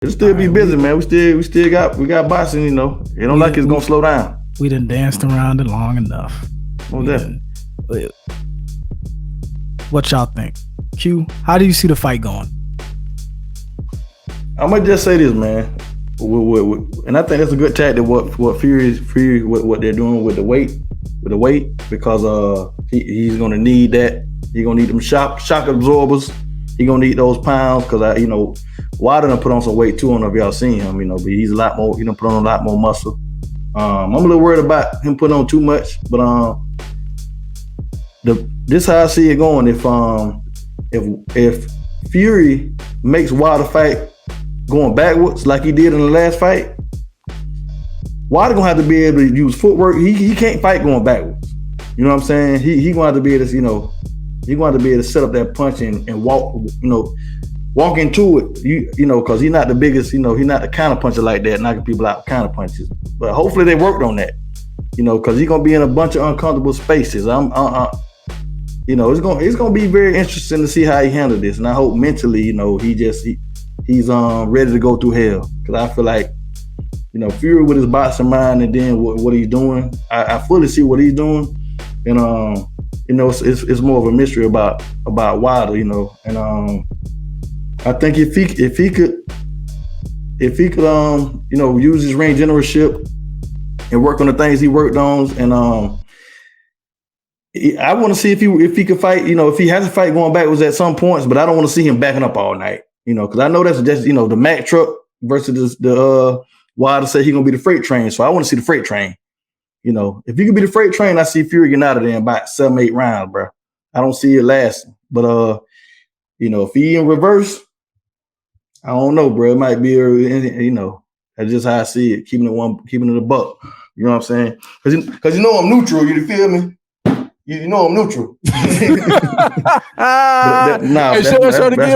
It'll still be busy, man. We still got boxing, you know. It don't like it's gonna slow down. We done danced around it long enough. What y'all think? Q, how do you see the fight going? I'm gonna just say this, man. And I think that's a good tactic. What Fury, what they're doing with the weight, because he's gonna need that. He's gonna need them shock absorbers. He's gonna need those pounds because Wilder done put on some weight too. I don't know if y'all seen him, but he's a lot more. He done put on a lot more muscle. I'm a little worried about him putting on too much, but this how I see it going. If Fury makes Wilder fight going backwards like he did in the last fight, Wilder gonna have to be able to use footwork. He can't fight going backwards. You know what I'm saying? He gonna have to be able to, he gonna have to be able to set up that punch and walk, walk into it. Because he's not the biggest, he's not the counter puncher like that, knocking people out with counter punches. But hopefully they worked on that, because he's gonna be in a bunch of uncomfortable spaces. It's gonna be very interesting to see how he handles this, and I hope mentally, he's ready to go through hell. Because I feel like, Fury with his boxing mind and then what he's doing, I fully see what he's doing, and it's more of a mystery about Wilder, and I think if he could use his range generalship and work on the things he worked on, and I want to see if he could fight, if he has to fight going backwards at some points, but I don't want to see him backing up all night, because I know that's just, the Mack truck versus the Wilder said he's gonna be the freight train, so I want to see the freight train. If he could be the freight train, I see Fury getting out of there in about 7-8 rounds, bro. I don't see it lasting, but if he in reverse, I don't know, bro. It might be, that's just how I see it. Keeping it a buck. You know what I'm saying? Because I'm neutral. You feel me? I'm neutral. That's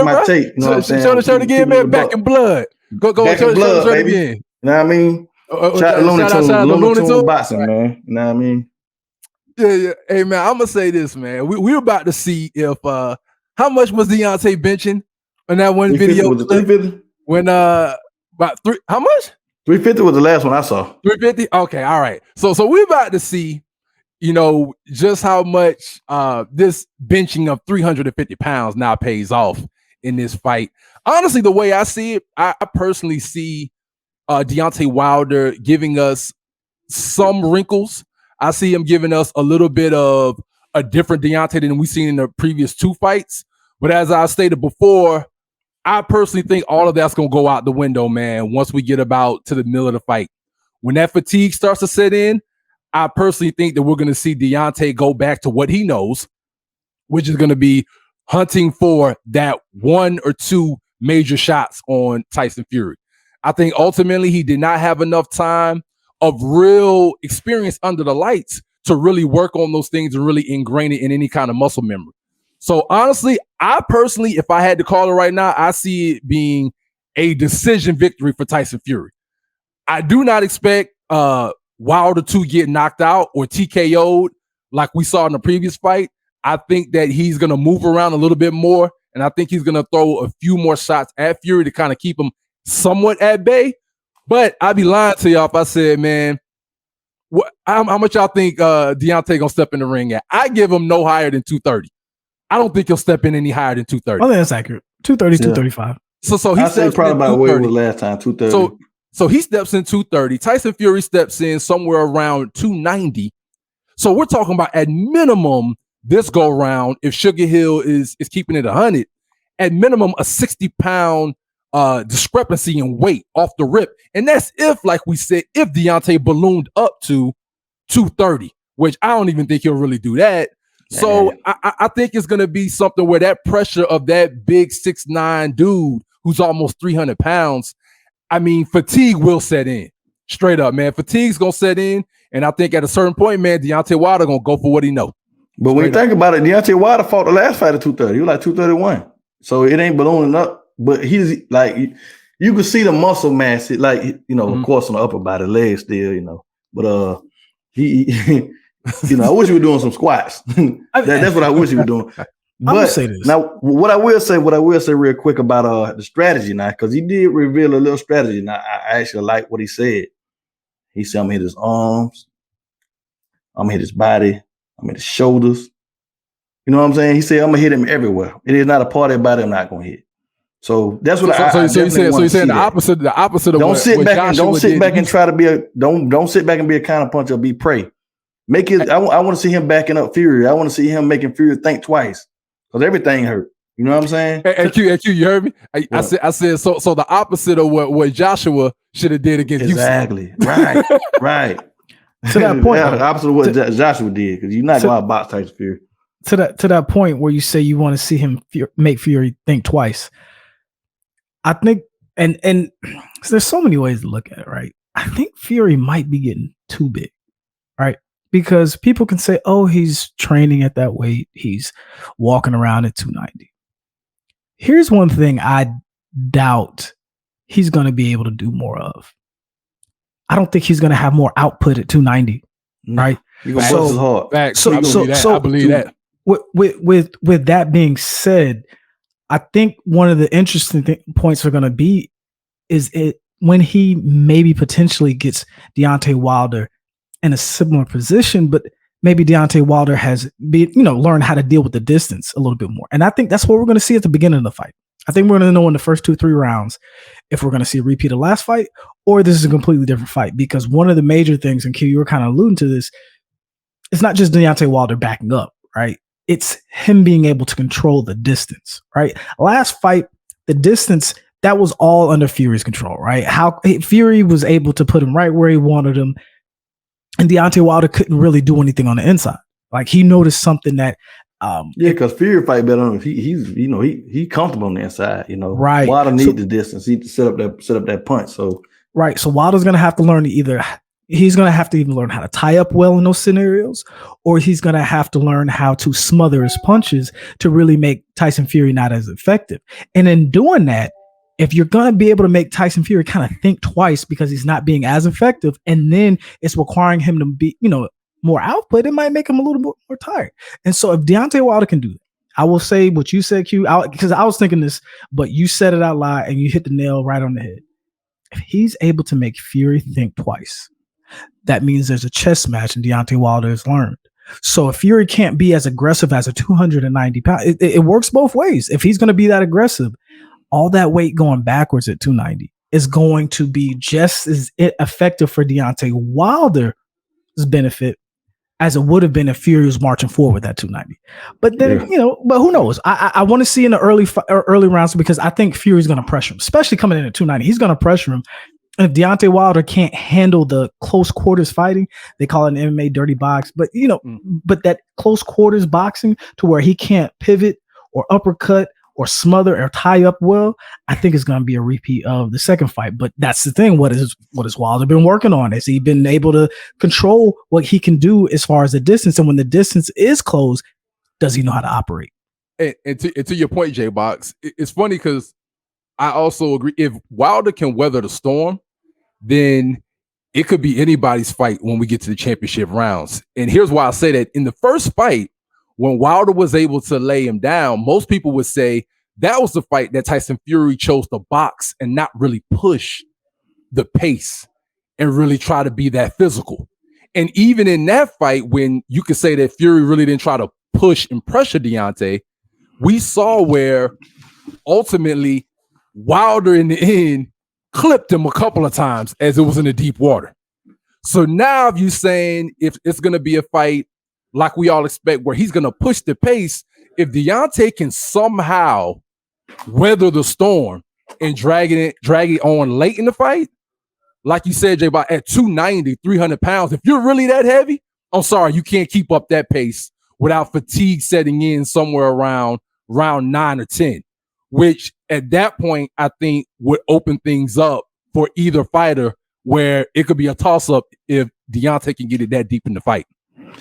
my take. You know what I'm saying? Show the again, man. Back in blood. Go back in blood, baby. You know what I mean? Shout out Looney Tunes boxing, man. You know what I mean? Yeah. Hey, man, I'm gonna say this, man. We were about to see if how much was Deontay benching on that one video? Was it 350? When about three? How much? 350 was the last one I saw. 350. Okay, all right. So we're about to see, just how much this benching of 350 pounds now pays off in this fight. Honestly, the way I see it, I personally see Deontay Wilder giving us some wrinkles. I see him giving us a little bit of a different Deontay than we've seen in the previous 2 fights. But as I stated before, I personally think all of that's going to go out the window, man, once we get about to the middle of the fight. When that fatigue starts to set in, I personally think that we're going to see Deontay go back to what he knows, which is going to be hunting for that 1 or 2 major shots on Tyson Fury. I think ultimately he did not have enough time of real experience under the lights to really work on those things and really ingrain it in any kind of muscle memory. So honestly, I personally, if I had to call it right now, I see it being a decision victory for Tyson Fury. I do not expect Wilder to get knocked out or TKO'd like we saw in the previous fight. I think that he's going to move around a little bit more, and I think he's going to throw a few more shots at Fury to kind of keep him somewhat at bay. But I'd be lying to y'all if I said, man, how much y'all think Deontay gonna step in the ring at? I give him no higher than 230. I don't think he'll step in any higher than 230. I think that's accurate. 230, 235. So he steps probably about where it was last time, 230. So he steps in 230. Tyson Fury steps in somewhere around 290. So we're talking about at minimum this go round, if Sugar Hill is keeping it 100, at minimum a 60-pound discrepancy in weight off the rip. And that's if, like we said, if Deontay ballooned up to 230, which I don't even think he'll really do that. So I think it's going to be something where that pressure of that big 6'9" dude who's almost 300 pounds, I mean, fatigue will set in. Straight up, man. Fatigue's going to set in. And I think at a certain point, man, Deontay Wilder going to go for what he know. But when you think about it, Deontay Wilder fought the last fight at 230. He was like 231. So it ain't ballooning up. But he's like, you can see the muscle mass. It like, of course, on the upper body, legs still, But he I wish he was doing some squats. That's what I wish he was doing. I'm gonna But say this. now, what I will say real quick about the strategy now, because he did reveal a little strategy. Now, I actually like what he said. He said, "I'm gonna hit his arms, I'm gonna hit his body, I'm gonna hit his shoulders." You know what I'm saying? He said, "I'm gonna hit him everywhere. It is not a part of the body I'm not gonna hit." So that's what I you said the opposite. The opposite of don't sit what back and Joshua sit back did. and try to be a don't sit back and be a counter puncher or be prey. Make it. I want to see him backing up Fury. I want to see him making Fury think twice because everything hurt. You know what I'm saying? And Q, you heard me? I said so the opposite of what Joshua should have did against exactly. Right. To that point, the opposite of what Joshua did, because you're not going to box Tyson Fury. To that point where you say you want to see him make Fury think twice. I think, and so there's so many ways to look at it, right? I think Fury might be getting too big, right? Because people can say, "Oh, he's training at that weight. He's walking around at 290." Here's one thing I doubt he's going to be able to do more of. I don't think he's going to have more output at 290, right? You're going to bust his heart. I believe that. With that being said, I think one of the interesting points are going to be is it when he maybe potentially gets Deontay Wilder in a similar position, but maybe Deontay Wilder has learned how to deal with the distance a little bit more. And I think that's what we're going to see at the beginning of the fight. I think we're going to know in the first 2-3 rounds if we're going to see a repeat of last fight or this is a completely different fight. Because one of the major things, and Q, you were kind of alluding to this, it's not just Deontay Wilder backing up, right? It's him being able to control the distance, right? Last fight, the distance, that was all under Fury's control, right? How Fury was able to put him right where he wanted him, and Deontay Wilder couldn't really do anything on the inside. Like he noticed something that, because Fury fight better on him. He comfortable on the inside. Right. Wilder needs the distance. He set up that punch. So right. So Wilder's gonna have to learn he's going to have to even learn how to tie up well in those scenarios, or he's going to have to learn how to smother his punches to really make Tyson Fury not as effective. And in doing that, if you're going to be able to make Tyson Fury kind of think twice because he's not being as effective, and then it's requiring him to be, more output, it might make him a little bit more tired. And so if Deontay Wilder can do that, I will say what you said, Q, because I was thinking this, but you said it out loud and you hit the nail right on the head. If he's able to make Fury think twice, that means there's a chess match and Deontay Wilder has learned. So if Fury can't be as aggressive as a 290 pound, it works both ways. If he's going to be that aggressive, all that weight going backwards at 290 is going to be just as effective for Deontay Wilder's benefit as it would have been if Fury was marching forward at 290. But then, but who knows? I want to see in the early rounds because I think Fury's going to pressure him, especially coming in at 290. He's going to pressure him. If Deontay Wilder can't handle the close quarters fighting, they call it an MMA dirty box, but but that close quarters boxing to where he can't pivot or uppercut or smother or tie up well, I think it's going to be a repeat of the second fight. But that's the thing. What has Wilder been working on? Has he been able to control what he can do as far as the distance? And when the distance is closed, does he know how to operate? And to your point, J-Box, it's funny because I also agree. If Wilder can weather the storm, then it could be anybody's fight when we get to the championship rounds. And here's why I say that. In the first fight, when Wilder was able to lay him down, most people would say that was the fight that Tyson Fury chose to box and not really push the pace and really try to be that physical. And even in that fight, when you could say that Fury really didn't try to push and pressure Deontay, we saw where ultimately Wilder in the end clipped him a couple of times as it was in the deep water. So now if you're saying if it's going to be a fight like we all expect where he's going to push the pace, if Deontay can somehow weather the storm and drag it on late in the fight, like you said, Jay, about at 290, 300 pounds, if you're really that heavy, I'm sorry, you can't keep up that pace without fatigue setting in somewhere around round 9 or 10. Which at that point, I think would open things up for either fighter where it could be a toss-up if Deontay can get it that deep in the fight.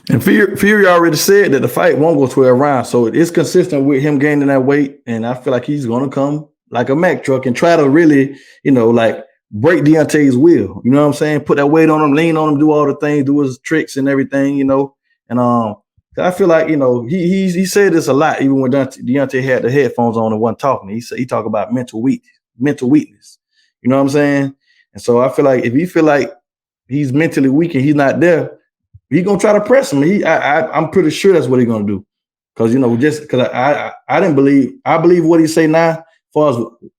And Fury already said that the fight won't go 12 rounds. So it's consistent with him gaining that weight. And I feel like he's going to come like a Mack truck and try to really, like break Deontay's will. You know what I'm saying? Put that weight on him, lean on him, do all the things, do his tricks and everything, And I feel like, you know, he said this a lot, even when Deontay had the headphones on and wasn't talking. He talked about mental weakness. You know what I'm saying? And so I feel like if he feel like he's mentally weak and he's not there, he's gonna try to press him. I'm pretty sure that's what he's gonna do. Cause you know, just because I believe what he say now as far as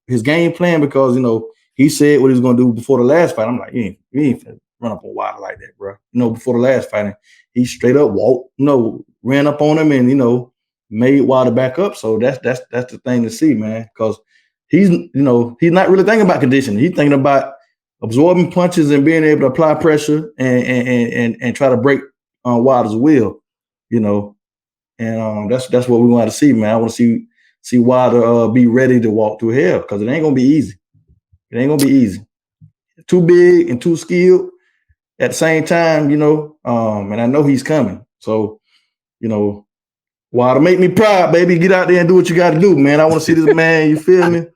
his game plan, because you know, he said what he was gonna do before the last fight. I'm like, you ain't finna run up on Wilder like that, bro. You know, before the last fight, he straight up walked, you know, ran up on him and you know, made Wilder back up. So that's the thing to see, man. Because he's not really thinking about conditioning. He's thinking about absorbing punches and being able to apply pressure and try to break Wilder's will, you know. And that's what we want to see, man. I want to see Wilder be ready to walk through hell, because it ain't gonna be easy. It ain't gonna be easy. Too big and too skilled at the same time, you know. And I know he's coming. So, you know, Wilder, make me proud, baby. Get out there and do what you got to do, man. I want to see this man. You feel me?